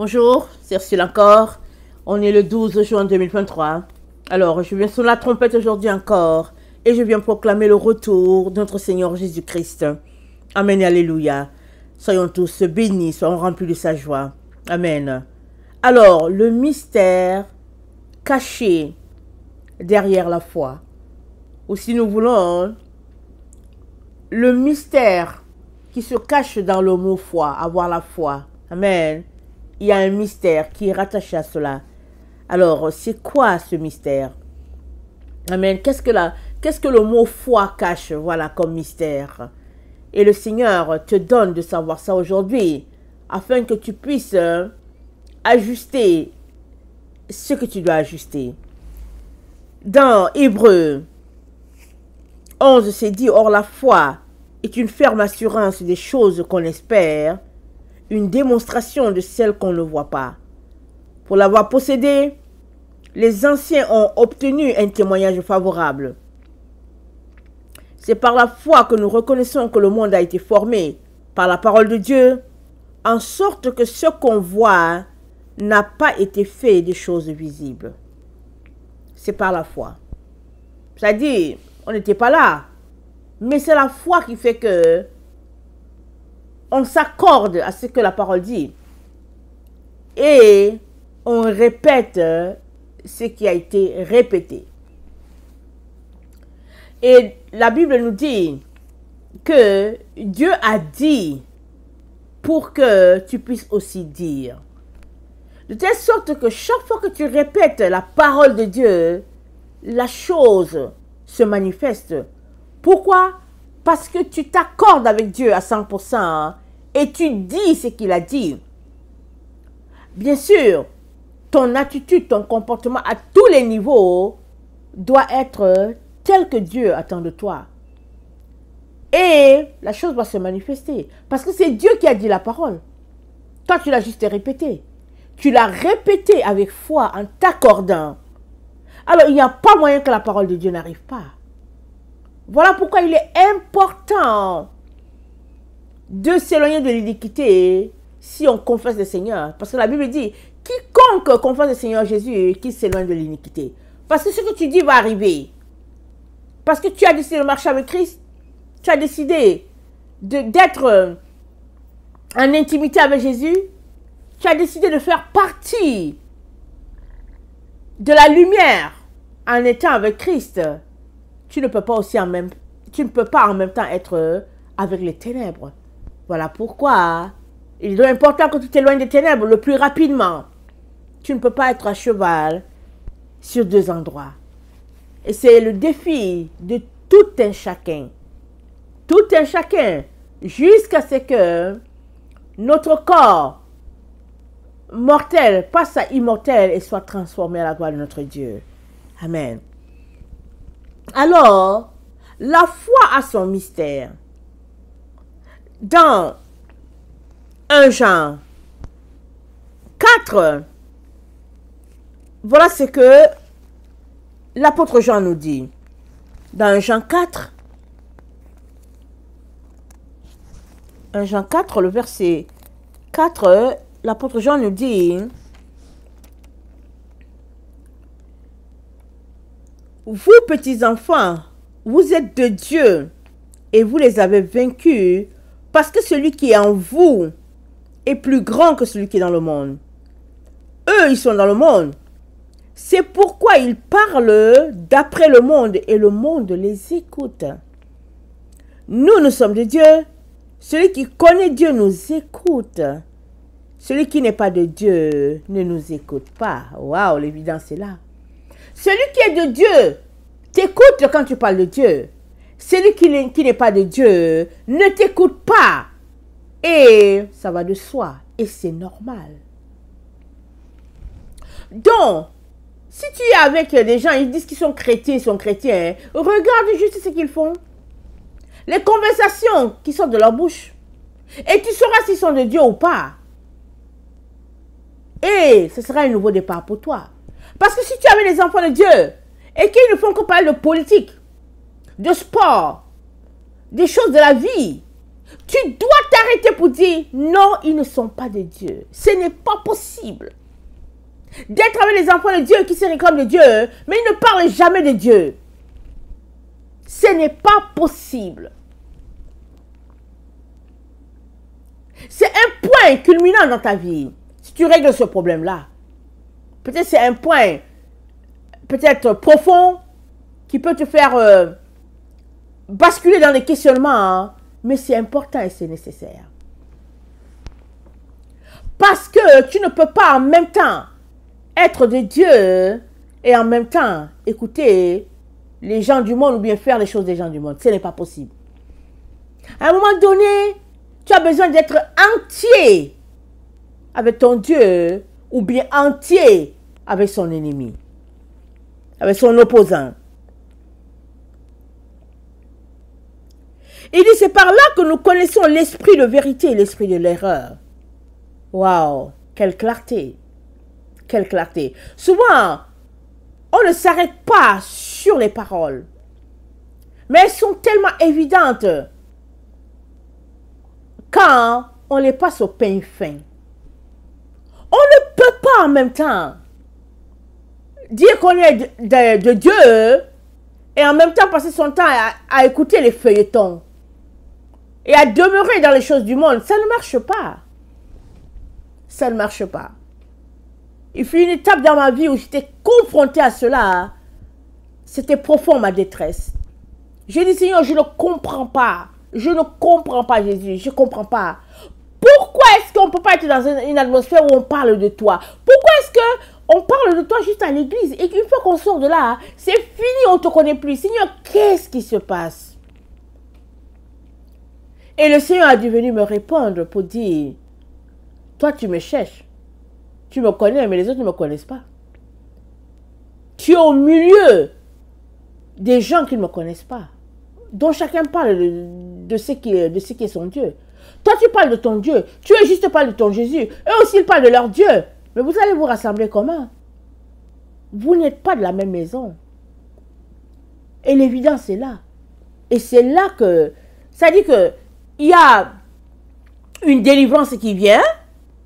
Bonjour, c'est Ursule encore. On est le 12 juin 2023. Alors, je viens sur la trompette aujourd'hui encore et je viens proclamer le retour de notre Seigneur Jésus-Christ. Amen et alléluia. Soyons tous bénis, soyons remplis de sa joie. Amen. Alors, le mystère caché derrière la foi. Ou si nous voulons, le mystère qui se cache dans le mot foi, avoir la foi. Amen. Il y a un mystère qui est rattaché à cela. Alors, c'est quoi ce mystère? Amen. Qu'est-ce que le mot foi cache, voilà, comme mystère? Et le Seigneur te donne de savoir ça aujourd'hui, afin que tu puisses ajuster ce que tu dois ajuster. Dans Hébreux 11, c'est dit, or la foi est une ferme assurance des choses qu'on espère, une démonstration de celles qu'on ne voit pas. Pour l'avoir possédée, les anciens ont obtenu un témoignage favorable. C'est par la foi que nous reconnaissons que le monde a été formé par la parole de Dieu, en sorte que ce qu'on voit n'a pas été fait des choses visibles. C'est par la foi. C'est-à-dire, on n'était pas là, mais c'est la foi qui fait que on s'accorde à ce que la parole dit et on répète ce qui a été répété. Et la Bible nous dit que Dieu a dit pour que tu puisses aussi dire. De telle sorte que chaque fois que tu répètes la parole de Dieu, la chose se manifeste. Pourquoi? Parce que tu t'accordes avec Dieu à 100% et tu dis ce qu'il a dit. Bien sûr, ton attitude, ton comportement à tous les niveaux doit être tel que Dieu attend de toi. Et la chose va se manifester. Parce que c'est Dieu qui a dit la parole. Toi, tu l'as juste répété. Tu l'as répété avec foi en t'accordant. Alors, il n'y a pas moyen que la parole de Dieu n'arrive pas. Voilà pourquoi il est important de s'éloigner de l'iniquité si on confesse le Seigneur. Parce que la Bible dit, quiconque confesse le Seigneur Jésus, qu'il s'éloigne de l'iniquité. Parce que ce que tu dis va arriver. Parce que tu as décidé de marcher avec Christ. Tu as décidé d'être en intimité avec Jésus. Tu as décidé de faire partie de la lumière en étant avec Christ. Tu ne peux pas en même temps être avec les ténèbres. Voilà pourquoi il est important que tu t'éloignes des ténèbres le plus rapidement. Tu ne peux pas être à cheval sur deux endroits. Et c'est le défi de tout un chacun. Tout un chacun, jusqu'à ce que notre corps mortel passe à immortel et soit transformé à la gloire de notre Dieu. Amen. Alors, la foi a son mystère. Dans 1 Jean 4, voilà ce que l'apôtre Jean nous dit. Dans 1 Jean 4, le verset 4, l'apôtre Jean nous dit, vous petits enfants, vous êtes de Dieu et vous les avez vaincus parce que celui qui est en vous est plus grand que celui qui est dans le monde. Eux, ils sont dans le monde. C'est pourquoi ils parlent d'après le monde et le monde les écoute. Nous sommes de Dieu. Celui qui connaît Dieu nous écoute. Celui qui n'est pas de Dieu ne nous écoute pas. Waouh, l'évidence est là. Celui qui est de Dieu t'écoute quand tu parles de Dieu. Celui qui n'est pas de Dieu ne t'écoute pas. Et ça va de soi. Et c'est normal. Donc, si tu es avec des gens, ils disent qu'ils sont chrétiens, regarde juste ce qu'ils font. Les conversations qui sortent de leur bouche. Et tu sauras s'ils sont de Dieu ou pas. Et ce sera un nouveau départ pour toi. Parce que si tu avais des enfants de Dieu et qu'ils ne font que parler de politique, de sport, des choses de la vie, Tu dois t'arrêter pour dire, non, ils ne sont pas de Dieu. Ce n'est pas possible d'être avec les enfants de Dieu qui se réclament de Dieu, mais ils ne parlent jamais de Dieu. Ce n'est pas possible. C'est un point culminant dans ta vie. Si tu règles ce problème-là, peut-être c'est un point peut-être profond qui peut te faire basculer dans les questionnements, hein, mais c'est important et c'est nécessaire. Parce que tu ne peux pas en même temps être de Dieu et en même temps écouter les gens du monde ou bien faire les choses des gens du monde. Ce n'est pas possible. À un moment donné, tu as besoin d'être entier avec ton Dieu ou bien entier avec son ennemi, avec son opposant. Il dit, c'est par là que nous connaissons l'esprit de vérité et l'esprit de l'erreur. Waouh, quelle clarté. Quelle clarté. Souvent, on ne s'arrête pas sur les paroles, mais elles sont tellement évidentes quand on les passe au peigne fin. On ne peut pas en même temps dire qu'on est de Dieu et en même temps passer son temps à écouter les feuilletons et à demeurer dans les choses du monde. Ça ne marche pas. Ça ne marche pas. Il fut une étape dans ma vie où j'étais confrontée à cela. C'était profond, ma détresse. J'ai dit, Seigneur, je ne comprends pas. Je ne comprends pas, Jésus. Je ne comprends pas. Pourquoi est-ce qu'on ne peut pas être dans une atmosphère où on parle de toi? Pourquoi est-ce qu'on parle de toi juste à l'église et qu'une fois qu'on sort de là, c'est fini, on ne te connaît plus? Seigneur, qu'est-ce qui se passe? Et le Seigneur a dû venir me répondre pour dire, toi tu me cherches. Tu me connais, mais les autres ne me connaissent pas. Tu es au milieu des gens qui ne me connaissent pas, dont chacun parle de ce qui est son Dieu. Toi, tu parles de ton Dieu. Tu es juste parles de ton Jésus. Eux aussi, ils parlent de leur Dieu. Mais vous allez vous rassembler comment? Vous n'êtes pas de la même maison. Et l'évidence est là. Et c'est là que... Ça dit que il y a une délivrance qui vient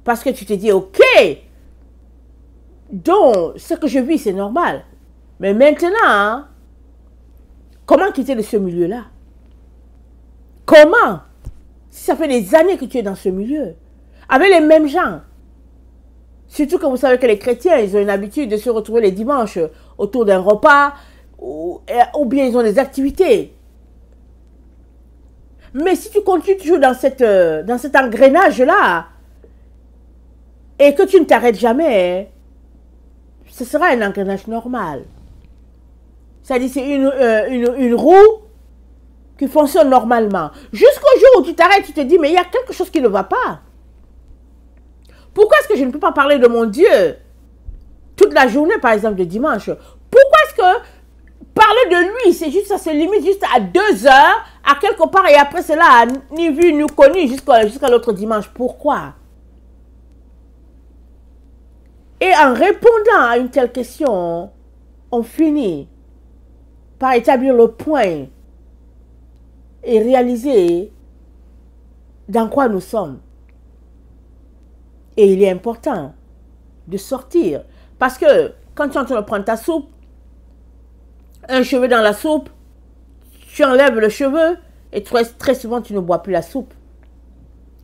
parce que tu te dis, ok, donc ce que je vis, c'est normal. Mais maintenant, comment quitter de ce milieu-là? Comment? Si ça fait des années que tu es dans ce milieu, avec les mêmes gens. Surtout que vous savez que les chrétiens, ils ont une habitude de se retrouver les dimanches autour d'un repas, ou bien ils ont des activités. Mais si tu continues toujours dans cet engrenage-là, et que tu ne t'arrêtes jamais, ce sera un engrenage normal. C'est-à-dire c'est une roue qui fonctionne normalement. Jusqu'au jour où tu t'arrêtes, tu te dis, mais il y a quelque chose qui ne va pas. Pourquoi est-ce que je ne peux pas parler de mon Dieu toute la journée, par exemple, de dimanche? Pourquoi est-ce que parler de lui, c'est juste, ça se limite juste à 2 heures, à quelque part, et après cela, ni vu, ni connu, jusqu'à l'autre dimanche? Pourquoi? Et en répondant à une telle question, on finit par établir le point et réaliser dans quoi nous sommes. Et il est important de sortir. Parce que quand tu es en train de prendre ta soupe, un cheveu dans la soupe, tu enlèves le cheveu et très souvent tu ne bois plus la soupe.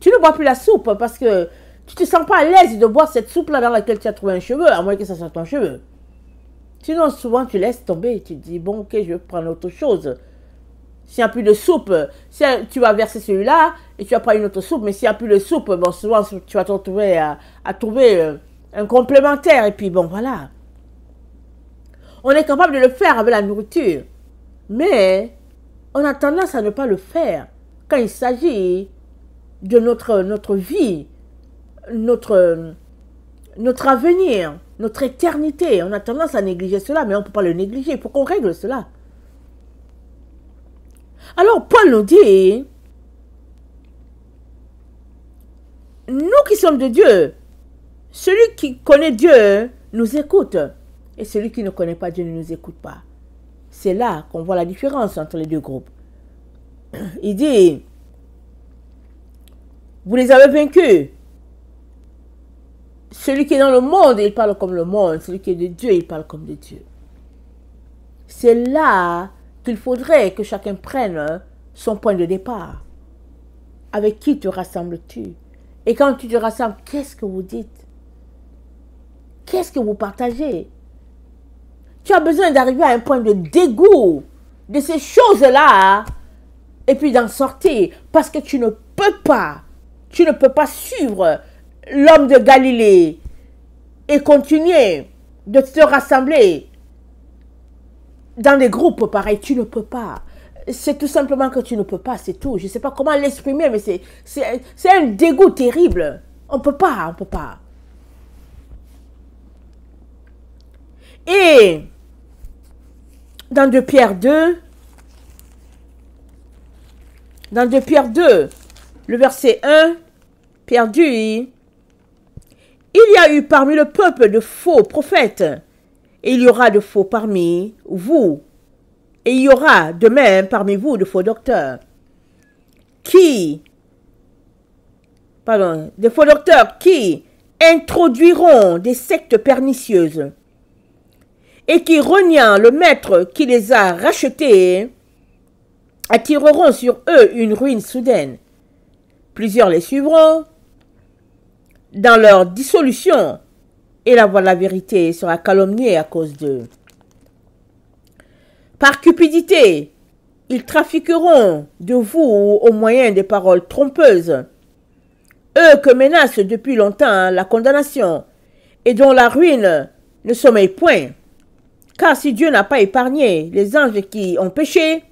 Tu ne bois plus la soupe parce que tu ne te sens pas à l'aise de boire cette soupe-là dans laquelle tu as trouvé un cheveu, à moins que ça soit ton cheveu. Sinon, souvent tu laisses tomber et tu te dis, bon, ok, je vais prendre autre chose. S'il n'y a plus de soupe, tu vas verser celui-là et tu vas prendre une autre soupe. Mais s'il n'y a plus de soupe, bon, souvent tu vas te retrouver à trouver un complémentaire. Et puis bon, voilà. On est capable de le faire avec la nourriture. Mais on a tendance à ne pas le faire quand il s'agit de notre vie, notre avenir, notre éternité. On a tendance à négliger cela, mais on ne peut pas le négliger. Il faut qu'on règle cela. Alors, Paul nous dit, nous qui sommes de Dieu, celui qui connaît Dieu nous écoute, et celui qui ne connaît pas Dieu ne nous écoute pas. C'est là qu'on voit la différence entre les deux groupes. Il dit, Vous les avez vaincus. Celui qui est dans le monde, il parle comme le monde. Celui qui est de Dieu, il parle comme de Dieu. C'est là qu'il faudrait que chacun prenne son point de départ. Avec qui te rassembles-tu? Et quand tu te rassembles, qu'est-ce que vous dites? Qu'est-ce que vous partagez? Tu as besoin d'arriver à un point de dégoût de ces choses-là et puis d'en sortir parce que tu ne peux pas suivre l'homme de Galilée et continuer de te rassembler dans des groupes pareils. Tu ne peux pas. C'est tout simplement que tu ne peux pas, c'est tout. Je ne sais pas comment l'exprimer, mais c'est un dégoût terrible. On ne peut pas, on ne peut pas. Et dans 2 Pierre 2, le verset 1, Pierre dit, il y a eu parmi le peuple de faux prophètes, et il y aura de faux parmi vous, et il y aura de même parmi vous de faux docteurs, qui introduiront des sectes pernicieuses, et qui, reniant le maître qui les a rachetés, attireront sur eux une ruine soudaine. Plusieurs les suivront dans leur dissolution, et la voie de la vérité sera calomniée à cause d'eux. Par cupidité, ils trafiqueront de vous au moyen des paroles trompeuses, eux que menace depuis longtemps la condamnation, et dont la ruine ne sommeille point. Car si Dieu n'a pas épargné les anges qui ont péché,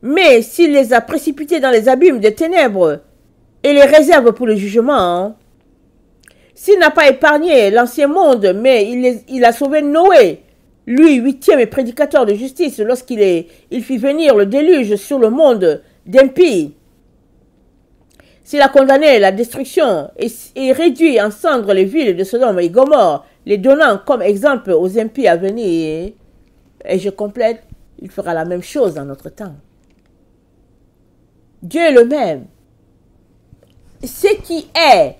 mais s'il les a précipités dans les abîmes des ténèbres et les réserve pour le jugement, s'il n'a pas épargné l'ancien monde, mais il a sauvé Noé, lui, 8e et prédicateur de justice, lorsqu'il fit venir le déluge sur le monde d'impies, s'il a condamné la destruction et réduit en cendres les villes de Sodome et Gomorrhe, les donnant comme exemple aux impies à venir, et je complète, il fera la même chose dans notre temps. Dieu est le même. Ce qui est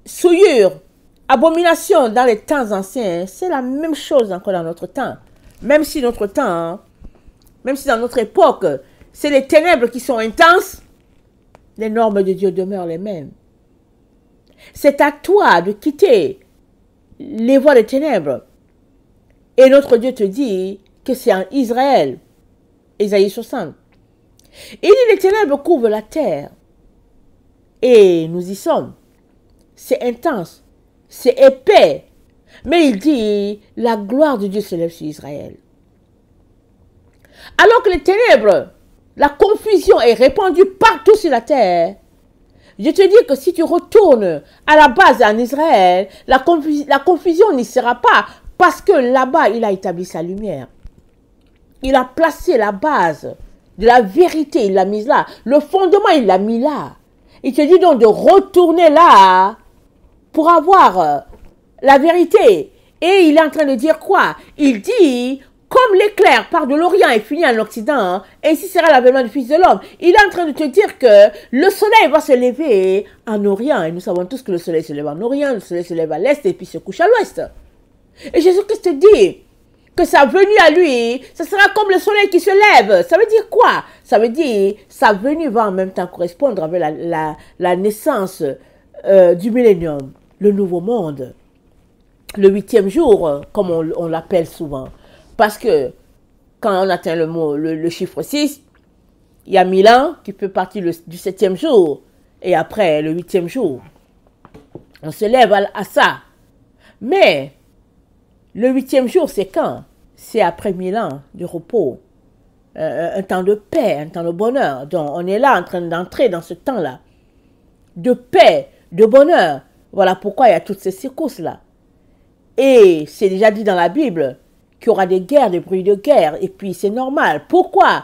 souillure, abomination dans les temps anciens, c'est la même chose encore dans notre temps. Même si notre temps, même si dans notre époque, c'est les ténèbres qui sont intenses, les normes de Dieu demeurent les mêmes. C'est à toi de quitter les voies des ténèbres. Et notre Dieu te dit que c'est en Israël. Ésaïe 60. Il dit les ténèbres couvrent la terre. Et nous y sommes. C'est intense. C'est épais. Mais il dit la gloire de Dieu se lève sur Israël. Alors que les ténèbres, la confusion est répandue partout sur la terre, je te dis que si tu retournes à la base en Israël, la confusion n'y sera pas parce que là-bas, il a établi sa lumière. Il a placé la base de la vérité, il l'a mise là. Le fondement, il l'a mis là. Il te dit donc de retourner là pour avoir la vérité. Et il est en train de dire quoi? Il dit, comme l'éclair part de l'Orient et finit en Occident, ainsi sera l'avènement du Fils de l'homme. Il est en train de te dire que le soleil va se lever en Orient. Et nous savons tous que le soleil se lève en Orient, le soleil se lève à l'Est et puis se couche à l'Ouest. Et Jésus-Christ te dit que sa venue à lui, ce sera comme le soleil qui se lève. Ça veut dire quoi? Ça veut dire sa venue va en même temps correspondre avec la naissance du millénium, le nouveau monde. Le 8e jour, comme on l'appelle souvent. Parce que quand on atteint le chiffre 6, il y a 1000 ans qui peut partir du 7e jour. Et après, le 8e jour. On se lève à ça. Mais le 8e jour, c'est quand? C'est après 1000 ans de repos. Un temps de paix, un temps de bonheur. Donc, on est là en train d'entrer dans ce temps-là. De paix, de bonheur. Voilà pourquoi il y a toutes ces secousses-là. Et c'est déjà dit dans la Bible qu'il y aura des guerres, des bruits de guerre. Et puis, c'est normal. Pourquoi?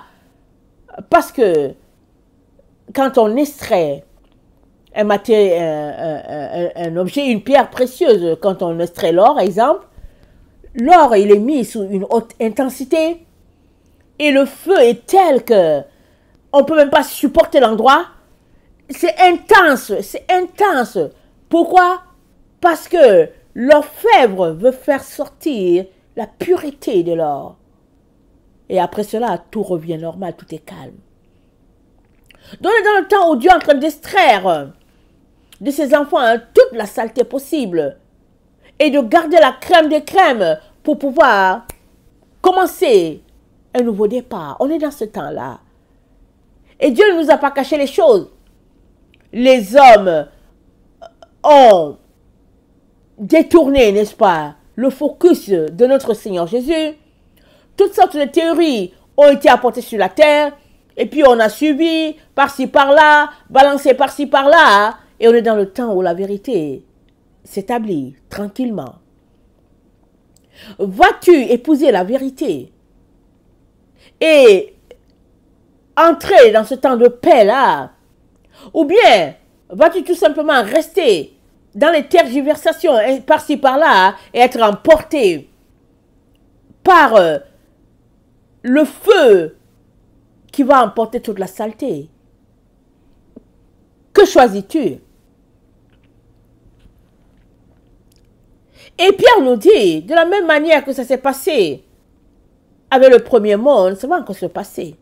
Parce que quand on extrait un objet, une pierre précieuse, quand on extrait l'or, par exemple, l'or, il est mis sous une haute intensité et le feu est tel que on ne peut même pas supporter l'endroit c'est intense, c'est intense. Pourquoi? Parce que l'orfèvre veut faire sortir la pureté de l'or. Et après cela, tout revient normal, tout est calme. Donc on est dans le temps où Dieu est en train d'extraire de ses enfants toute la saleté possible et de garder la crème des crèmes pour pouvoir commencer un nouveau départ. On est dans ce temps-là. Et Dieu ne nous a pas caché les choses. Les hommes ont détourné, n'est-ce pas, le focus de notre Seigneur Jésus. Toutes sortes de théories ont été apportées sur la terre. Et puis on a suivi par-ci par-là, balancé par-ci par-là. Et on est dans le temps où la vérité s'établit tranquillement. Vas-tu épouser la vérité et entrer dans ce temps de paix-là? Ou bien vas-tu tout simplement rester dans les tergiversations par-ci par-là et être emporté par le feu qui va emporter toute la saleté? Que choisis-tu? Et Pierre nous dit, de la même manière que ça s'est passé avec le premier monde, ça va encore se passer.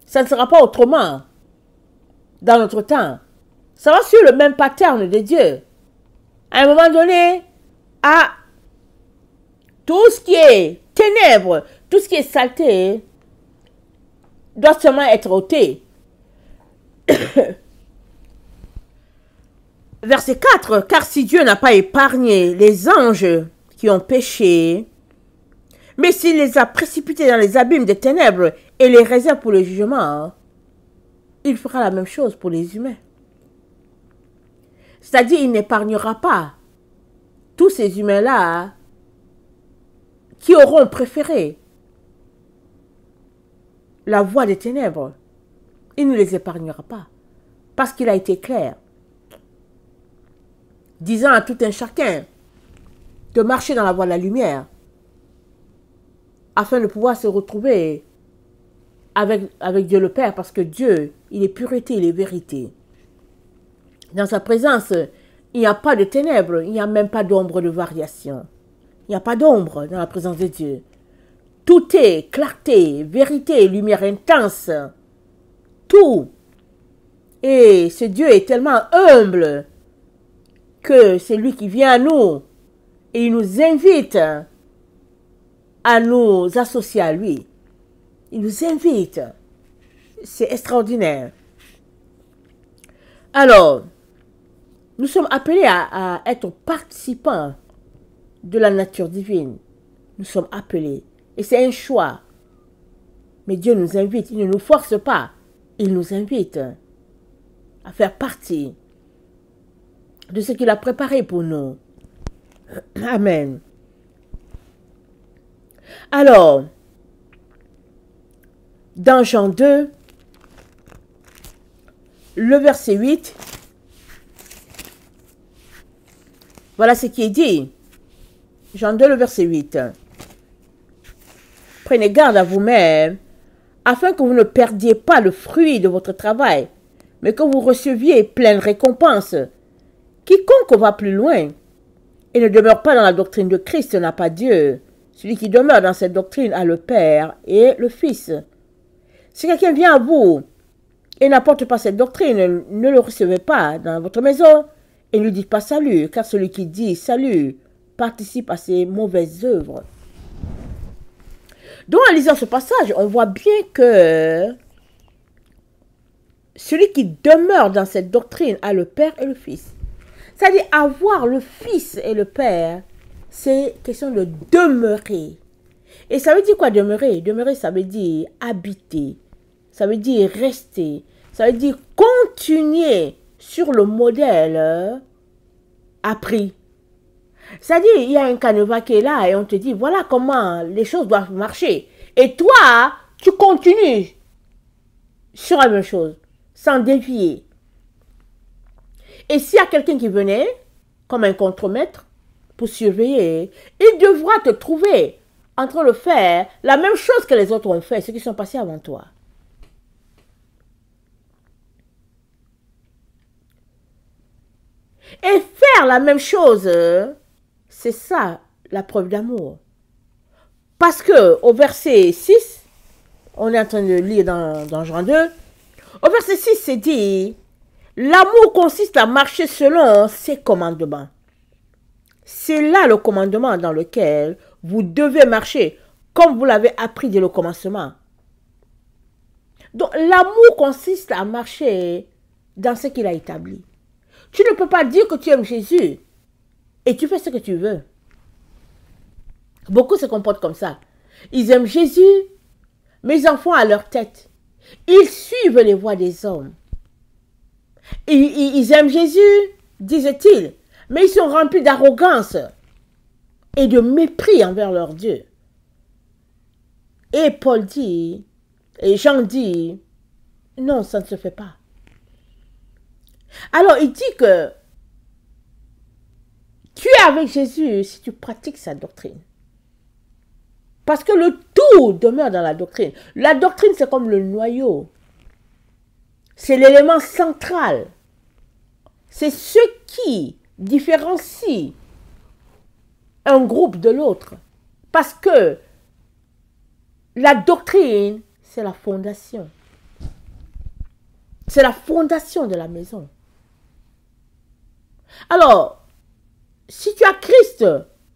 Ça ne sera pas autrement dans notre temps. Ça va suivre le même pattern de Dieu. À un moment donné, tout ce qui est ténèbres, tout ce qui est saleté, doit seulement être ôté. Verset 4, car si Dieu n'a pas épargné les anges qui ont péché, mais s'il les a précipités dans les abîmes des ténèbres et les réserve pour le jugement, il fera la même chose pour les humains. C'est-à-dire, il n'épargnera pas tous ces humains-là qui auront préféré la voie des ténèbres. Il ne les épargnera pas, parce qu'il a été clair, disant à tout un chacun de marcher dans la voie de la lumière, afin de pouvoir se retrouver avec Dieu le Père, parce que Dieu, il est pureté, il est vérité. Dans sa présence, il n'y a pas de ténèbres, il n'y a même pas d'ombre de variation. Il n'y a pas d'ombre dans la présence de Dieu. Tout est clarté, vérité, lumière intense. Tout. Et ce Dieu est tellement humble que c'est lui qui vient à nous et il nous invite à nous associer à lui. Il nous invite. C'est extraordinaire. Alors, nous sommes appelés à être participants de la nature divine. Nous sommes appelés. Et c'est un choix. Mais Dieu nous invite. Il ne nous force pas. Il nous invite à faire partie de ce qu'il a préparé pour nous. Amen. Alors, dans Jean 2, le verset 8, voilà ce qui est dit. Jean 2, le verset 8. Prenez garde à vous-même, afin que vous ne perdiez pas le fruit de votre travail, mais que vous receviez pleine récompense. Quiconque va plus loin et ne demeure pas dans la doctrine de Christ n'a pas Dieu. Celui qui demeure dans cette doctrine a le Père et le Fils. Si quelqu'un vient à vous et n'apporte pas cette doctrine, ne le recevez pas dans votre maison et ne lui dites pas salut, car celui qui dit salut participe à ses mauvaises œuvres. Donc, en lisant ce passage, on voit bien que celui qui demeure dans cette doctrine a le Père et le Fils. C'est-à-dire, avoir le Fils et le Père, c'est question de demeurer. Et ça veut dire quoi demeurer? Demeurer, ça veut dire habiter. Ça veut dire rester. Ça veut dire continuer sur le modèle appris. C'est-à-dire, il y a un canevas qui est là et on te dit, voilà comment les choses doivent marcher. Et toi, tu continues sur la même chose, sans dévier. Et s'il y a quelqu'un qui venait, comme un contremaître, pour surveiller, il devra te trouver en train de faire la même chose que les autres ont fait, ceux qui sont passés avant toi. Et faire la même chose, c'est ça la preuve d'amour. Parce que au verset 6, on est en train de lire dans Jean 2, au verset 6, c'est dit, l'amour consiste à marcher selon ses commandements. C'est là le commandement dans lequel vous devez marcher, comme vous l'avez appris dès le commencement. Donc, l'amour consiste à marcher dans ce qu'il a établi. Tu ne peux pas dire que tu aimes Jésus et tu fais ce que tu veux. Beaucoup se comportent comme ça. Ils aiment Jésus, mais ils en font à leur tête. Ils suivent les voies des hommes. Ils aiment Jésus, disent-ils, mais ils sont remplis d'arrogance et de mépris envers leur Dieu. Et Paul dit, et Jean dit, non, ça ne se fait pas. Alors, il dit que tu es avec Jésus si tu pratiques sa doctrine. Parce que le tout demeure dans la doctrine. La doctrine, c'est comme le noyau. C'est l'élément central. C'est ce qui différencie un groupe de l'autre. Parce que la doctrine, c'est la fondation. C'est la fondation de la maison. Alors, si tu as Christ,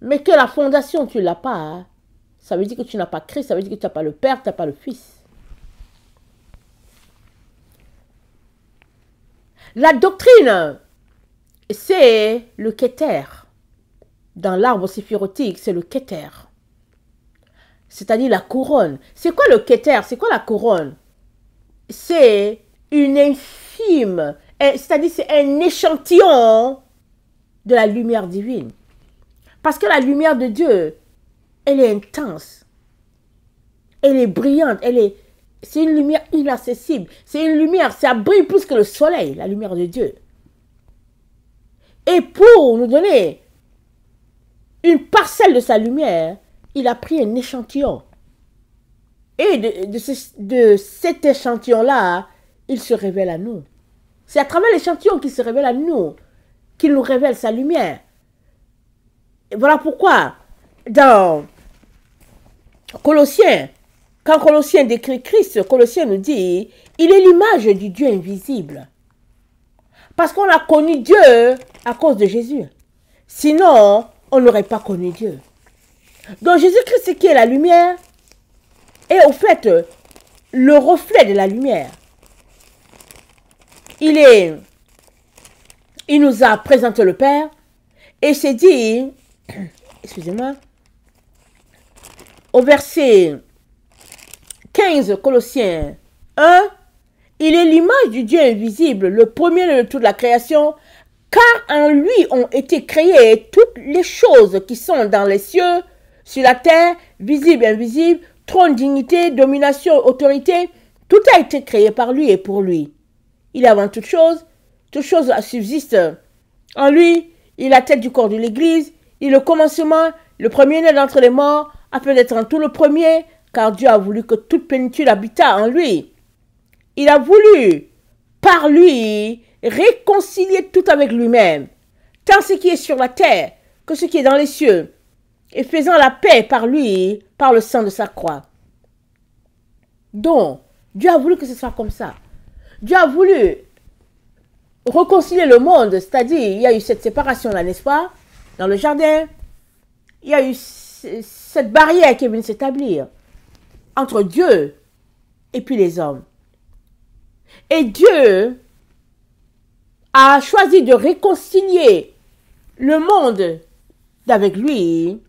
mais que la fondation, tu ne l'as pas, ça veut dire que tu n'as pas Christ, ça veut dire que tu n'as pas le Père, tu n'as pas le Fils. La doctrine, c'est le Keter. Dans l'arbre séphirotique, c'est le Keter. C'est-à-dire la couronne. C'est quoi le Keter? C'est quoi la couronne? C'est une infime, c'est-à-dire c'est un échantillon de la lumière divine. Parce que la lumière de Dieu, elle est intense. Elle est brillante. C'est une lumière inaccessible. C'est une lumière, ça brille plus que le soleil, la lumière de Dieu. Et pour nous donner une parcelle de sa lumière, il a pris un échantillon. Et de cet échantillon-là, il se révèle à nous. C'est à travers l'échantillon qu'il se révèle à nous, qu'il nous révèle sa lumière. Et voilà pourquoi, dans Colossiens, quand Colossiens décrit Christ, Colossiens nous dit, il est l'image du Dieu invisible. Parce qu'on a connu Dieu à cause de Jésus. Sinon, on n'aurait pas connu Dieu. Donc Jésus-Christ, c'est qui est la lumière, et au fait, le reflet de la lumière. Il nous a présenté le Père, et c'est dit, excusez-moi, au verset 15, Colossiens 1, il est l'image du Dieu invisible, le premier de toute la création, car en lui ont été créées toutes les choses qui sont dans les cieux, sur la terre, visibles et invisibles, trône, dignité, domination, autorité, tout a été créé par lui et pour lui. Il est avant toutes choses subsistent en lui, il est la tête du corps de l'Église, il est le commencement, le premier-né d'entre les morts, afin d'être en tout le premier, car Dieu a voulu que toute plénitude habitât en lui. Il a voulu, par lui, réconcilier tout avec lui-même, tant ce qui est sur la terre que ce qui est dans les cieux, et faisant la paix par lui, par le sang de sa croix. Donc, Dieu a voulu que ce soit comme ça. Dieu a voulu réconcilier le monde, c'est-à-dire, il y a eu cette séparation-là, n'est-ce pas? Dans le jardin, il y a eu cette barrière qui est venue s'établir entre Dieu et puis les hommes. Et Dieu a choisi de réconcilier le monde avec lui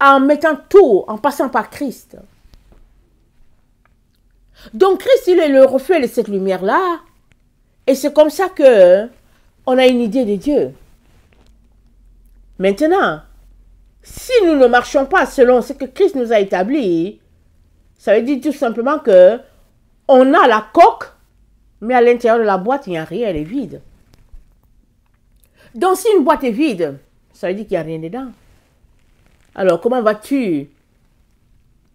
en mettant tout, en passant par Christ. Donc Christ, il est le reflet de cette lumière-là. Et c'est comme ça que on a une idée de Dieu. Maintenant, si nous ne marchons pas selon ce que Christ nous a établi, ça veut dire tout simplement que on a la coque, mais à l'intérieur de la boîte, il n'y a rien, elle est vide. Donc si une boîte est vide, ça veut dire qu'il n'y a rien dedans. Alors comment vas-tu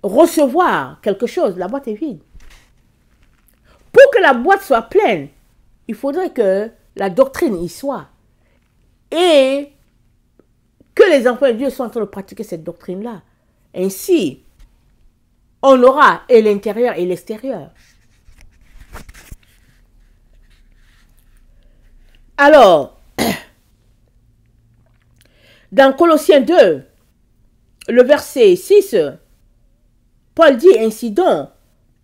recevoir quelque chose? La boîte est vide. Pour que la boîte soit pleine, il faudrait que la doctrine y soit. et que les enfants de Dieu sont en train de pratiquer cette doctrine-là. Ainsi, on aura et l'intérieur et l'extérieur. Alors, dans Colossiens 2, le verset 6, Paul dit ainsi donc,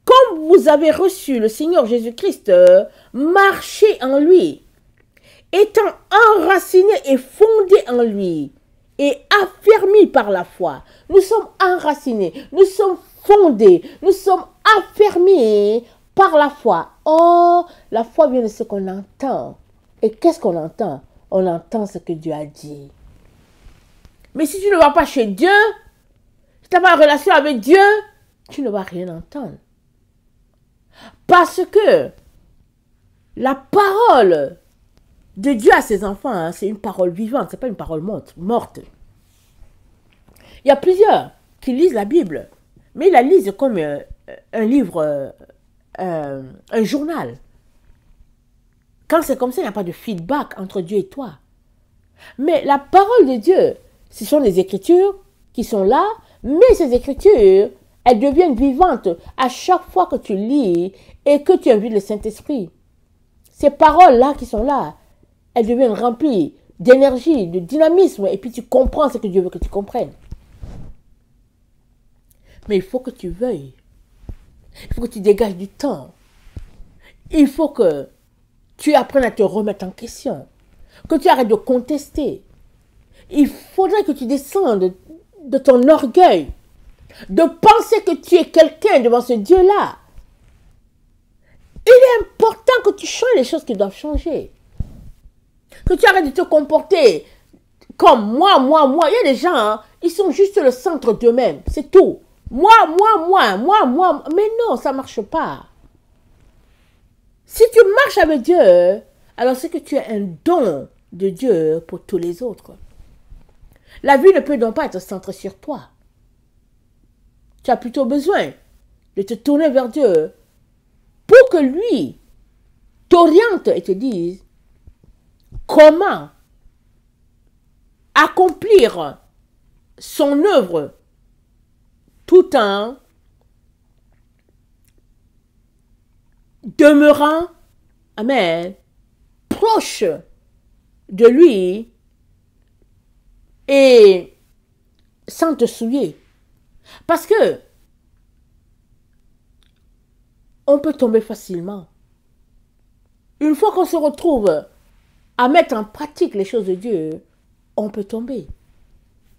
comme vous avez reçu le Seigneur Jésus-Christ, marchez en lui, étant enracinés et fondés en lui, et affermis par la foi. Nous sommes enracinés, nous sommes fondés, nous sommes affermis par la foi. Oh, la foi vient de ce qu'on entend. Et qu'est-ce qu'on entend? On entend ce que Dieu a dit. Mais si tu ne vas pas chez Dieu, si tu n'as pas une relation avec Dieu, tu ne vas rien entendre. Parce que la parole de Dieu à ses enfants, hein, c'est une parole vivante, ce n'est pas une parole morte. Il y a plusieurs qui lisent la Bible, mais ils la lisent comme un livre, un journal. Quand c'est comme ça, il n'y a pas de feedback entre Dieu et toi. Mais la parole de Dieu, ce sont des écritures qui sont là, mais ces écritures, elles deviennent vivantes à chaque fois que tu lis et que tu invites le Saint-Esprit. Ces paroles-là qui sont là, elles deviennent remplies d'énergie, de dynamisme, et puis tu comprends ce que Dieu veut que tu comprennes. Mais il faut que tu veuilles. Il faut que tu dégages du temps. Il faut que tu apprennes à te remettre en question. Que tu arrêtes de contester. Il faudrait que tu descendes de ton orgueil. De penser que tu es quelqu'un devant ce Dieu-là. Il est important que tu changes les choses qui doivent changer. Que tu arrêtes de te comporter comme moi. Il y a des gens, hein, ils sont juste le centre d'eux-mêmes. C'est tout. Moi. Mais non, ça ne marche pas. Si tu marches avec Dieu, alors c'est que tu as un don de Dieu pour tous les autres. La vie ne peut donc pas être centrée sur toi. Tu as plutôt besoin de te tourner vers Dieu pour que lui t'oriente et te dise comment accomplir son œuvre tout en demeurant, amen, proche de lui et sans te souiller. Parce que on peut tomber facilement. Une fois qu'on se retrouve à mettre en pratique les choses de Dieu, on peut tomber.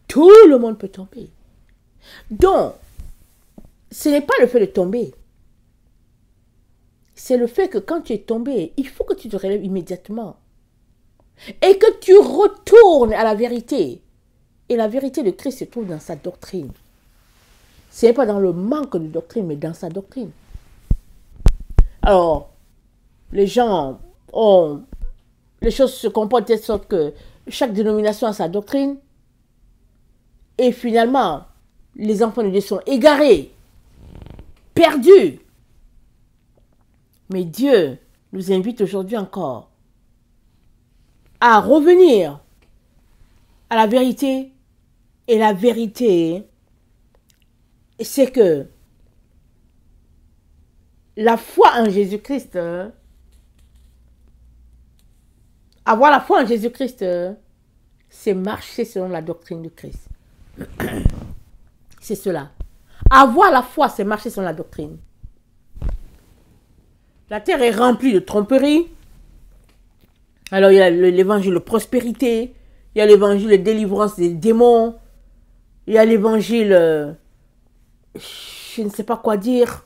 Tout le monde peut tomber. Donc, ce n'est pas le fait de tomber. C'est le fait que quand tu es tombé, il faut que tu te relèves immédiatement. Et que tu retournes à la vérité. Et la vérité de Christ se trouve dans sa doctrine. Ce n'est pas dans le manque de doctrine, mais dans sa doctrine. Alors, les gens ont... Les choses se comportent de sorte que chaque dénomination a sa doctrine. Et finalement, les enfants de Dieu sont égarés, perdus. Mais Dieu nous invite aujourd'hui encore à revenir à la vérité. Et la vérité, c'est que la foi en Jésus-Christ, avoir la foi en Jésus-Christ, c'est marcher selon la doctrine de Christ. C'est cela. Avoir la foi, c'est marcher selon la doctrine. La terre est remplie de tromperies. Alors, il y a l'évangile de prospérité. Il y a l'évangile de délivrance des démons. Il y a l'évangile, je ne sais pas quoi dire,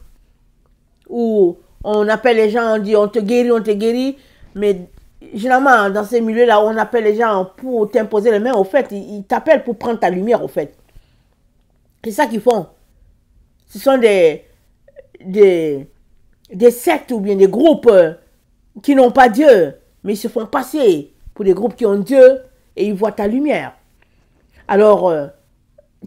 où on appelle les gens, on dit on te guérit. Mais généralement, dans ces milieux-là, on appelle les gens pour t'imposer les mains. Au fait, ils t'appellent pour prendre ta lumière, au fait. C'est ça qu'ils font. Ce sont des sectes ou bien des groupes qui n'ont pas Dieu, mais ils se font passer pour des groupes qui ont Dieu et ils voient ta lumière. Alors,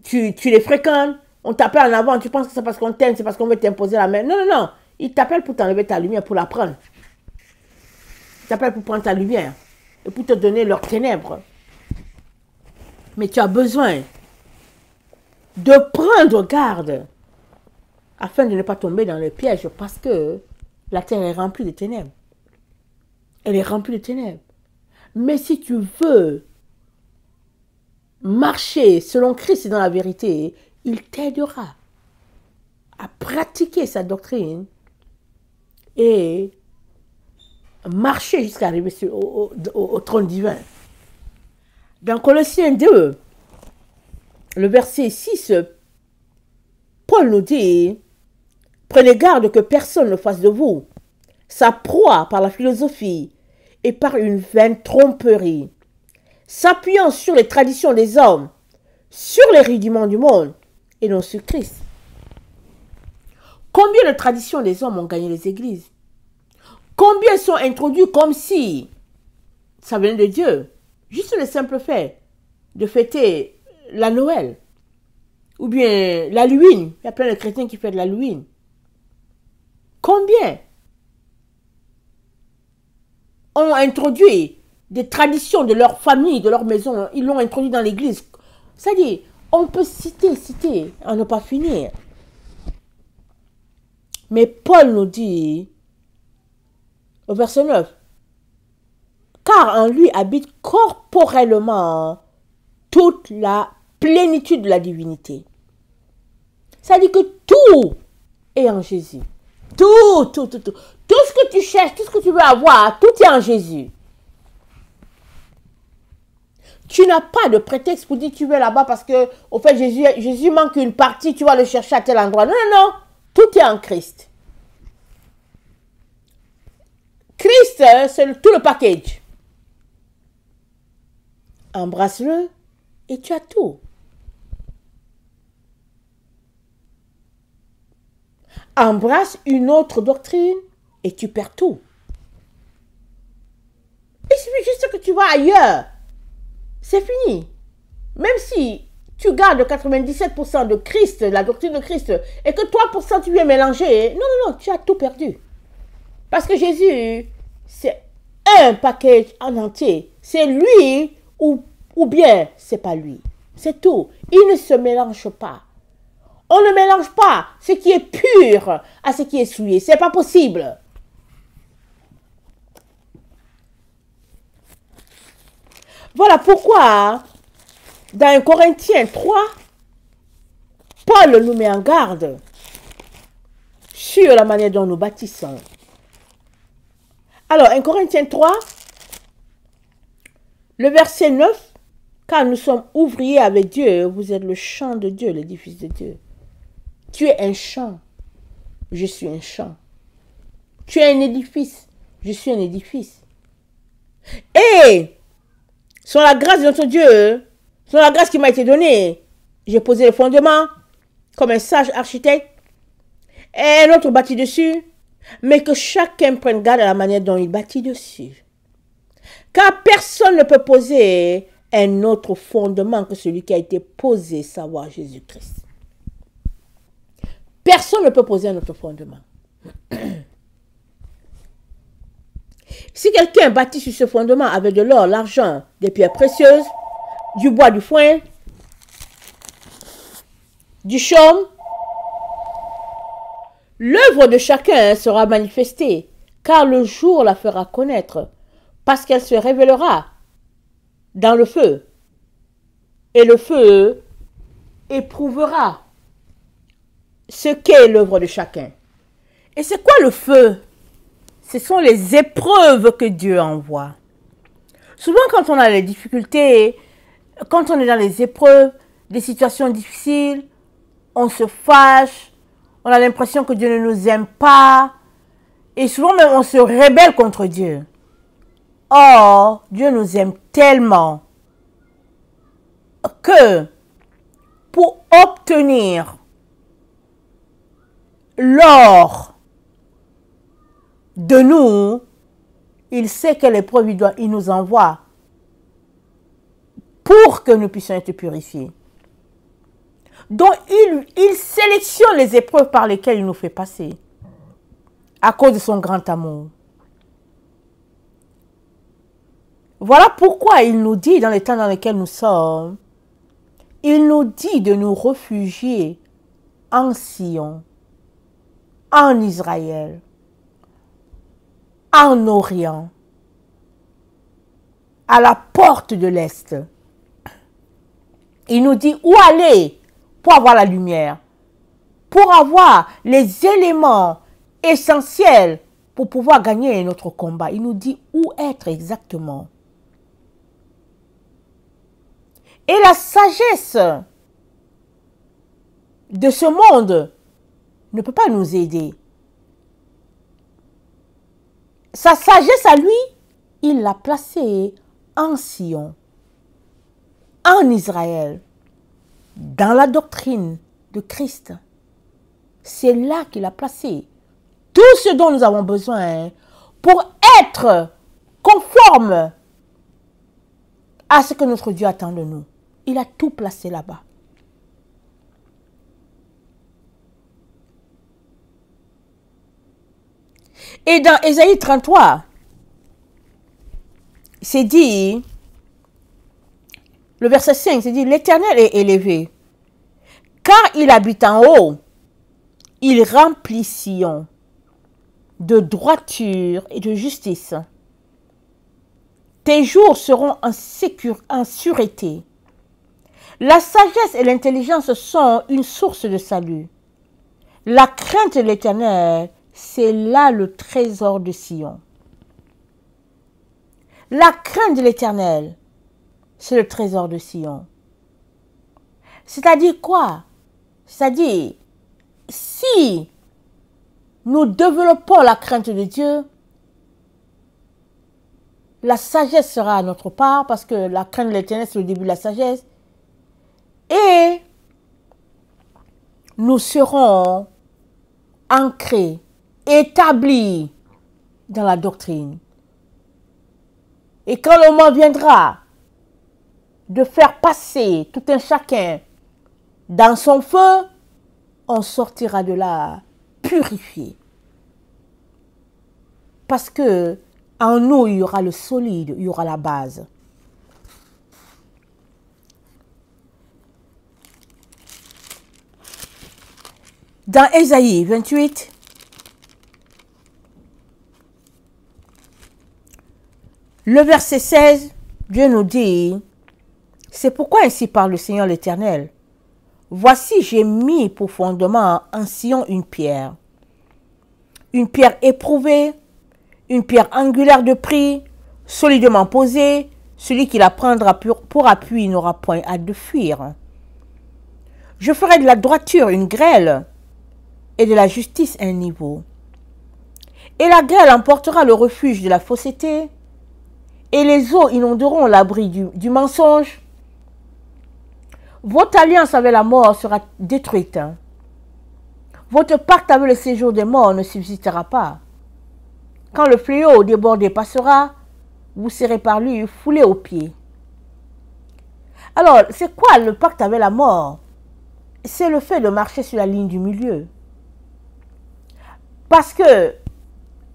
tu les fréquentes, on t'appelle en avant, tu penses que c'est parce qu'on t'aime, c'est parce qu'on veut t'imposer la main. Non. Ils t'appellent pour t'enlever ta lumière, pour la prendre. Ils t'appellent pour prendre ta lumière et pour te donner leurs ténèbres. Mais tu as besoin de prendre garde afin de ne pas tomber dans le piège parce que la terre est remplie de ténèbres. Elle est remplie de ténèbres. Mais si tu veux marcher selon Christ et dans la vérité, il t'aidera à pratiquer sa doctrine et marcher jusqu'à arriver au trône divin. Dans Colossiens 2, le verset 6, Paul nous dit, « Prenez garde que personne ne fasse de vous sa proie par la philosophie et par une vaine tromperie, s'appuyant sur les traditions des hommes, sur les rudiments du monde et non sur Christ. » Combien de traditions des hommes ont gagné les églises? Combien sont introduits comme si ça venait de Dieu? Juste le simple fait de fêter la Noël ou bien l'Halloween. Il y a plein de chrétiens qui fêtent l'Halloween. Combien ont introduit des traditions de leur famille, de leur maison, ils l'ont introduit dans l'église. C'est-à-dire, on peut citer, à ne pas finir. Mais Paul nous dit, au verset 9, « Car en lui habite corporellement toute la plénitude de la divinité. » C'est-à-dire que tout est en Jésus. Tout. Tout ce que tu cherches, tout ce que tu veux avoir, tout est en Jésus. Tu n'as pas de prétexte pour dire que tu veux là-bas parce que, au fait, Jésus manque une partie, tu vas le chercher à tel endroit. Non. Tout est en Christ. Christ, c'est tout le package. Embrasse-le et tu as tout. Embrasse une autre doctrine et tu perds tout. Il suffit juste que tu vas ailleurs. C'est fini. Même si tu gardes 97% de Christ, la doctrine de Christ, et que 3% tu viens mélanger, non, tu as tout perdu. Parce que Jésus, c'est un package en entier. C'est lui ou bien c'est pas lui. C'est tout. Il ne se mélange pas. On ne mélange pas ce qui est pur à ce qui est souillé. C'est pas possible. Voilà pourquoi, dans 1 Corinthiens 3, Paul nous met en garde sur la manière dont nous bâtissons. Alors, 1 Corinthiens 3, le verset 9, « Car nous sommes ouvriers avec Dieu, vous êtes le champ de Dieu, l'édifice de Dieu. » Tu es un champ, je suis un champ. Tu es un édifice, je suis un édifice. Et, sur la grâce de notre Dieu, sur la grâce qui m'a été donnée, j'ai posé le fondement comme un sage architecte et un autre bâtit dessus, mais que chacun prenne garde à la manière dont il bâtit dessus. Car personne ne peut poser un autre fondement que celui qui a été posé, savoir Jésus-Christ. Personne ne peut poser un autre fondement. Si quelqu'un bâtit sur ce fondement avec de l'or, l'argent, des pierres précieuses, du bois, du foin, du chaume, l'œuvre de chacun sera manifestée, car le jour la fera connaître, parce qu'elle se révélera dans le feu. Et le feu éprouvera ce qu'est l'œuvre de chacun. Et c'est quoi le feu? Ce sont les épreuves que Dieu envoie. Souvent, quand on a les difficultés, quand on est dans les épreuves, des situations difficiles, on se fâche, on a l'impression que Dieu ne nous aime pas, et souvent même on se rebelle contre Dieu. Or, Dieu nous aime tellement que pour obtenir l'or de nous, il sait quelle épreuve il nous envoie pour que nous puissions être purifiés. Donc, il sélectionne les épreuves par lesquelles il nous fait passer à cause de son grand amour. Voilà pourquoi il nous dit dans les temps dans lesquels nous sommes il nous dit de nous réfugier en Sion, en Israël, en Orient, à la porte de l'Est. Il nous dit où aller pour avoir la lumière, pour avoir les éléments essentiels pour pouvoir gagner notre combat. Il nous dit où être exactement. Et la sagesse de ce monde ne peut pas nous aider. Sa sagesse à lui, il l'a placée en Sion, en Israël, dans la doctrine de Christ. C'est là qu'il a placé tout ce dont nous avons besoin pour être conforme à ce que notre Dieu attend de nous. Il a tout placé là-bas. Et dans Ésaïe 33, c'est dit, le verset 5, c'est dit, l'Éternel est élevé, car il habite en haut, il remplit Sion de droiture et de justice. Tes jours seront en sûreté. La sagesse et l'intelligence sont une source de salut. La crainte de l'Éternel, c'est là le trésor de Sion. La crainte de l'Éternel, c'est le trésor de Sion. C'est-à-dire quoi? C'est-à-dire, si nous développons la crainte de Dieu, la sagesse sera à notre part, parce que la crainte de l'Éternel, c'est le début de la sagesse. Et nous serons ancrés, établis dans la doctrine. Et quand le moment viendra de faire passer tout un chacun dans son feu, on sortira de là purifié. Parce que en nous, il y aura le solide, il y aura la base. Dans Ésaïe 28, le verset 16, Dieu nous dit, « C'est pourquoi ainsi parle le Seigneur l'Éternel. Voici, j'ai mis pour fondement en Sion une pierre éprouvée, une pierre angulaire de prix, solidement posée. Celui qui la prendra pour appui n'aura point hâte de fuir. Je ferai de la droiture une grêle et de la justice un niveau. Et la grêle emportera le refuge de la fausseté, et les eaux inonderont l'abri du mensonge. Votre alliance avec la mort sera détruite. Votre pacte avec le séjour des morts ne subsistera pas. Quand le fléau débordé passera, vous serez par lui foulé aux pieds. » Alors, c'est quoi le pacte avec la mort? C'est le fait de marcher sur la ligne du milieu. Parce que,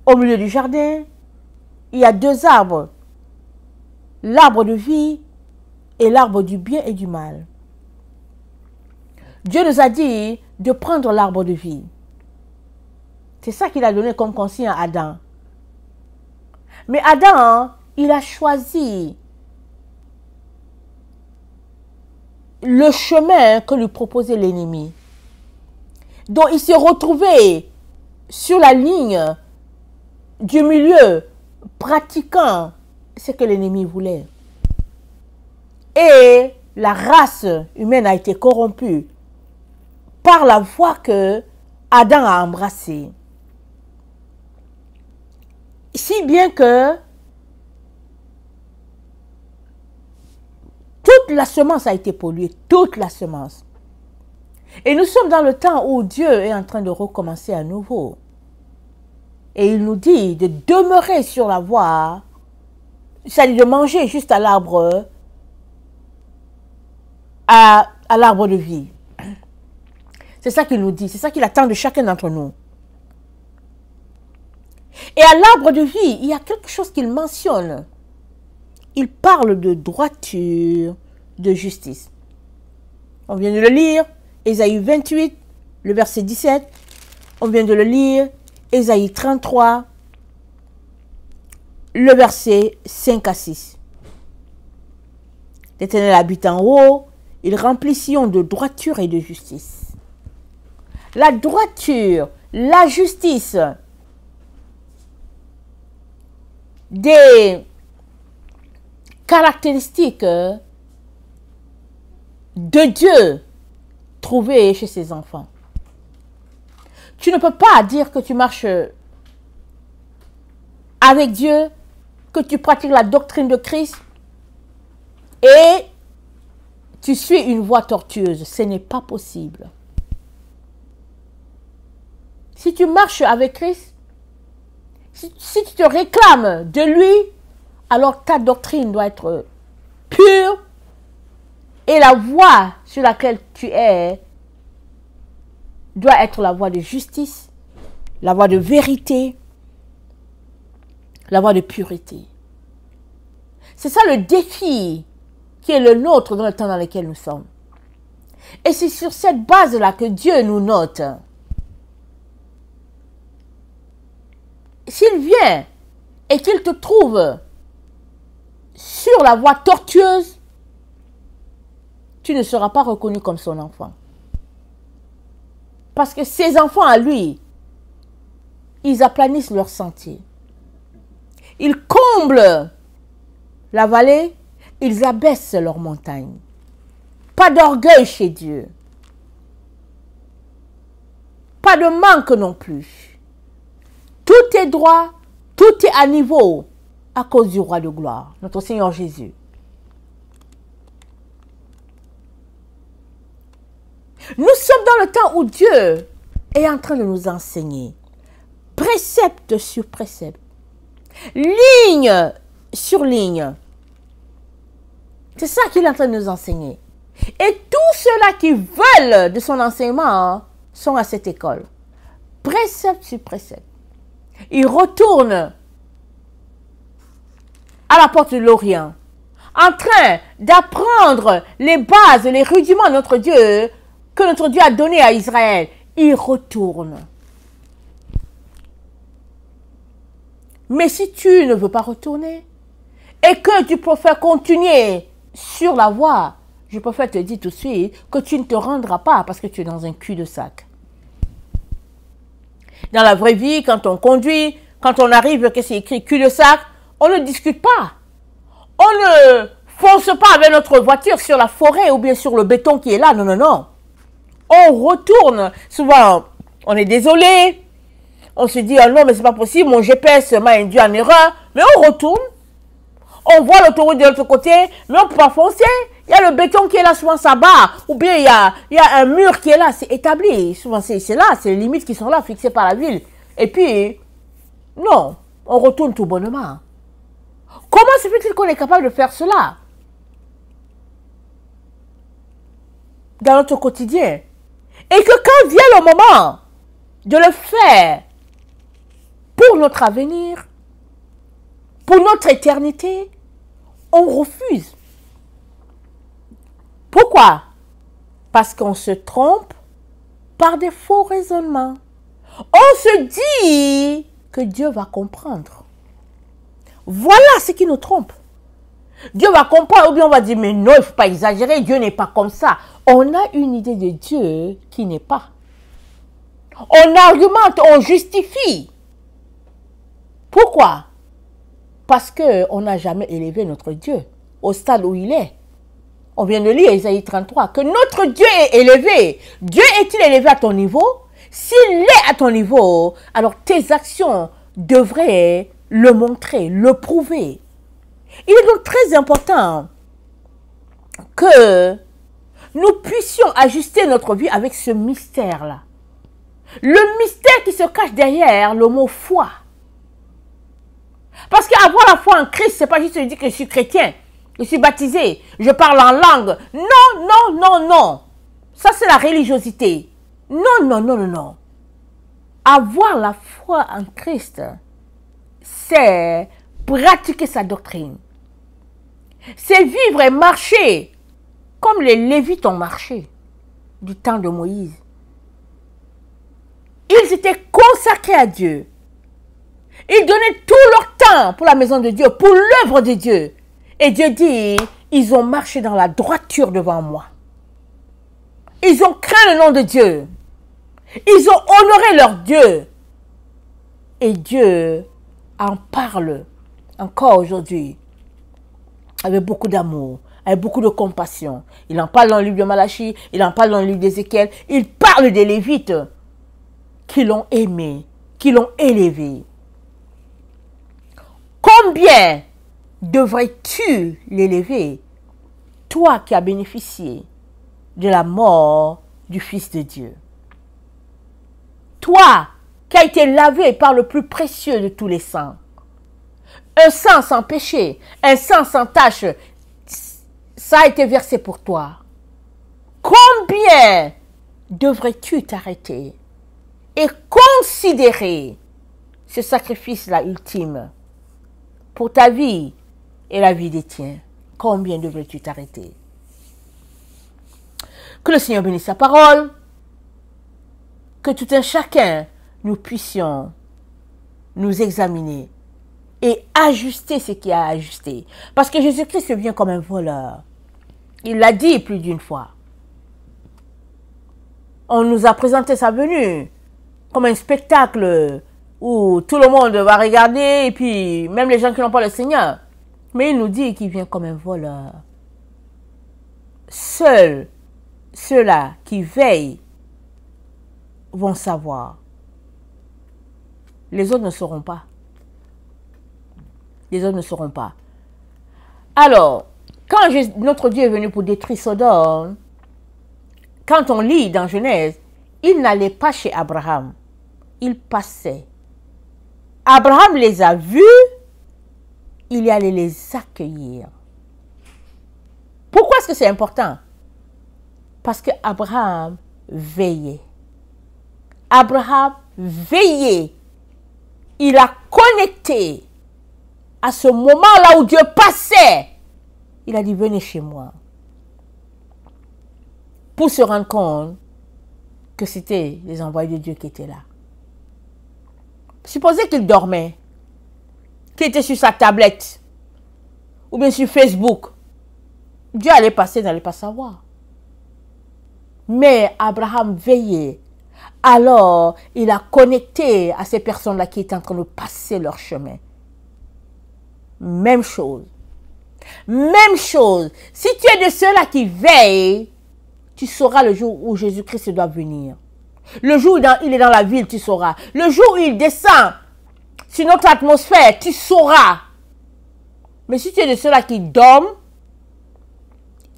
au milieu du jardin, il y a deux arbres. L'arbre de vie et l'arbre du bien et du mal. Dieu nous a dit de prendre l'arbre de vie. C'est ça qu'il a donné comme consigne à Adam. Mais Adam, il a choisi le chemin que lui proposait l'ennemi. Donc il s'est retrouvé sur la ligne du milieu, pratiquant ce que l'ennemi voulait. Et la race humaine a été corrompue par la voie que Adam a embrassée. Si bien que toute la semence a été polluée, toute la semence. Et nous sommes dans le temps où Dieu est en train de recommencer à nouveau. Et il nous dit de demeurer sur la voie, c'est-à-dire de manger juste à l'arbre, à l'arbre de vie. C'est ça qu'il nous dit, c'est ça qu'il attend de chacun d'entre nous. Et à l'arbre de vie, il y a quelque chose qu'il mentionne. Il parle de droiture, de justice. On vient de le lire, Ésaïe 28, le verset 17. On vient de le lire, Ésaïe 33, le verset 5 à 6. L'Éternel habite en haut, il remplit Sion de droiture et de justice. La droiture, la justice, des caractéristiques de Dieu trouvées chez ses enfants. Tu ne peux pas dire que tu marches avec Dieu, que tu pratiques la doctrine de Christ et tu suis une voie tortueuse. Ce n'est pas possible. Si tu marches avec Christ, si tu te réclames de lui, alors ta doctrine doit être pure et la voie sur laquelle tu es doit être la voie de justice, la voie de vérité, la voie de pureté. C'est ça le défi qui est le nôtre dans le temps dans lequel nous sommes. Et c'est sur cette base-là que Dieu nous note. S'il vient et qu'il te trouve sur la voie tortueuse, tu ne seras pas reconnu comme son enfant. Parce que ses enfants à lui, ils aplanissent leur sentier. Ils comblent la vallée, ils abaissent leur montagne. Pas d'orgueil chez Dieu. Pas de manque non plus. Tout est droit, tout est à niveau à cause du roi de gloire, notre Seigneur Jésus. Nous sommes dans le temps où Dieu est en train de nous enseigner, précepte sur précepte, ligne sur ligne. C'est ça qu'il est en train de nous enseigner. Et tous ceux-là qui veulent de son enseignement sont à cette école. Précepte sur précepte. Ils retournent à la porte de l'Orient, en train d'apprendre les bases, les rudiments de notre Dieu, que notre Dieu a donné à Israël. Ils retournent. Mais si tu ne veux pas retourner et que tu préfères continuer sur la voie, je préfère te dire tout de suite que tu ne te rendras pas parce que tu es dans un cul-de-sac. Dans la vraie vie, quand on conduit, quand on arrive que c'est écrit cul-de-sac, on ne discute pas. On ne fonce pas avec notre voiture sur la forêt ou bien sur le béton qui est là. Non, non, non. On retourne. Souvent, on est désolé. On se dit, oh non, mais c'est pas possible, mon GPS m'a induit en erreur. Mais on retourne. On voit l'autoroute de l'autre côté, mais on ne peut pas foncer. Il y a le béton qui est là, souvent ça bat. Ou bien il y a un mur qui est là, c'est établi. Souvent c'est là, c'est les limites qui sont là, fixées par la ville. Et puis, non, on retourne tout bonnement. Comment se fait-il qu'on est capable de faire cela dans notre quotidien? Et que quand vient le moment de le faire pour notre avenir, pour notre éternité, on refuse. Pourquoi? Parce qu'on se trompe par des faux raisonnements. On se dit que Dieu va comprendre. Voilà ce qui nous trompe. Dieu va comprendre, ou bien on va dire, mais non, il ne faut pas exagérer, Dieu n'est pas comme ça. On a une idée de Dieu qui n'est pas. On argumente, on justifie. Pourquoi? Parce qu'on n'a jamais élevé notre Dieu au stade où il est. On vient de lire Ésaïe 33, que notre Dieu est élevé. Dieu est-il élevé à ton niveau? S'il est à ton niveau, alors tes actions devraient le montrer, le prouver. Il est donc très important que nous puissions ajuster notre vie avec ce mystère-là. Le mystère qui se cache derrière le mot foi. Parce qu'avoir la foi en Christ, c'est pas juste de dire que je suis chrétien, je suis baptisé, je parle en langue. Non, non, non, non. Ça, c'est la religiosité. Non, non, non, non, non. Avoir la foi en Christ, c'est pratiquer sa doctrine. C'est vivre et marcher comme les Lévites ont marché du temps de Moïse. Ils étaient consacrés à Dieu. Ils donnaient tout leur temps pour la maison de Dieu, pour l'œuvre de Dieu. Et Dieu dit, ils ont marché dans la droiture devant moi. Ils ont craint le nom de Dieu. Ils ont honoré leur Dieu. Et Dieu en parle encore aujourd'hui avec beaucoup d'amour, avec beaucoup de compassion. Il en parle dans le livre de Malachie, il en parle dans le livre d'Ézéchiel. Il parle des Lévites qui l'ont aimé, qui l'ont élevé. Combien devrais-tu l'élever, toi qui as bénéficié de la mort du Fils de Dieu? Toi qui as été lavé par le plus précieux de tous les sangs. Un sang sans péché, un sang sans tache, ça a été versé pour toi. Combien devrais-tu t'arrêter et considérer ce sacrifice-là ultime pour ta vie et la vie des tiens? Combien devrais-tu t'arrêter? Que le Seigneur bénisse sa parole, que tout un chacun, nous puissions nous examiner et ajuster ce qui a ajusté. Parce que Jésus-Christ vient comme un voleur. Il l'a dit plus d'une fois. On nous a présenté sa venue comme un spectacle où tout le monde va regarder, et puis même les gens qui n'ont pas le Seigneur. Mais il nous dit qu'il vient comme un voleur. Seuls ceux-là qui veillent vont savoir. Les autres ne sauront pas. Les autres ne sauront pas. Alors, quand notre Dieu est venu pour détruire Sodome, quand on lit dans Genèse, il n'allait pas chez Abraham. Il passait. Abraham les a vus, il y allait les accueillir. Pourquoi est-ce que c'est important? Parce que Abraham veillait. Abraham veillait. Il a connecté à ce moment-là où Dieu passait. Il a dit, venez chez moi. Pour se rendre compte que c'était les envoyés de Dieu qui étaient là. Supposez qu'il dormait, qu'il était sur sa tablette, ou bien sur Facebook. Dieu allait passer, il n'allait pas savoir. Mais Abraham veillait. Alors, il a connecté à ces personnes-là qui étaient en train de passer leur chemin. Même chose. Même chose. Si tu es de ceux-là qui veillent, tu sauras le jour où Jésus-Christ doit venir. Le jour où il est dans la ville, tu sauras. Le jour où il descend sur notre atmosphère, tu sauras. Mais si tu es de ceux-là qui dorment,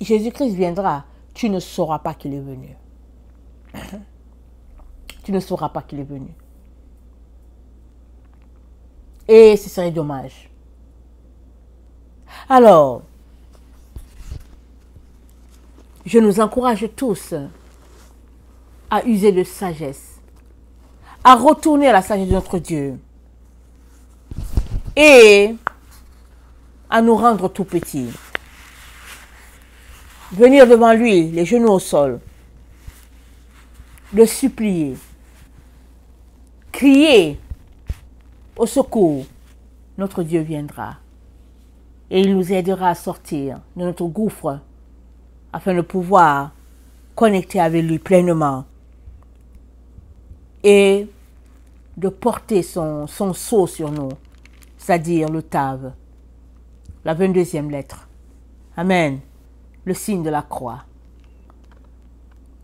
Jésus-Christ viendra. Tu ne sauras pas qu'il est venu. Tu ne sauras pas qu'il est venu. Et ce serait dommage. Alors, je nous encourage tous à user de sagesse, à retourner à la sagesse de notre Dieu et à nous rendre tout petits. Venir devant lui, les genoux au sol, le supplier, crier au secours, notre Dieu viendra et il nous aidera à sortir de notre gouffre afin de pouvoir connecter avec lui pleinement et de porter son sceau sur nous, c'est-à-dire le Tav, la 22e lettre. Amen. Le signe de la croix.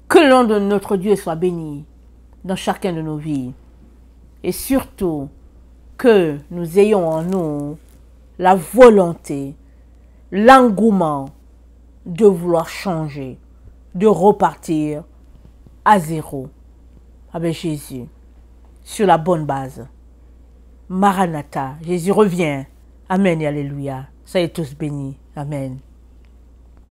Que le nom de notre Dieu soit béni dans chacun de nos vies. Et surtout, que nous ayons en nous la volonté, l'engouement de vouloir changer, de repartir à zéro avec Jésus, sur la bonne base. Maranatha, Jésus revient. Amen et alléluia. Soyez tous bénis. Amen.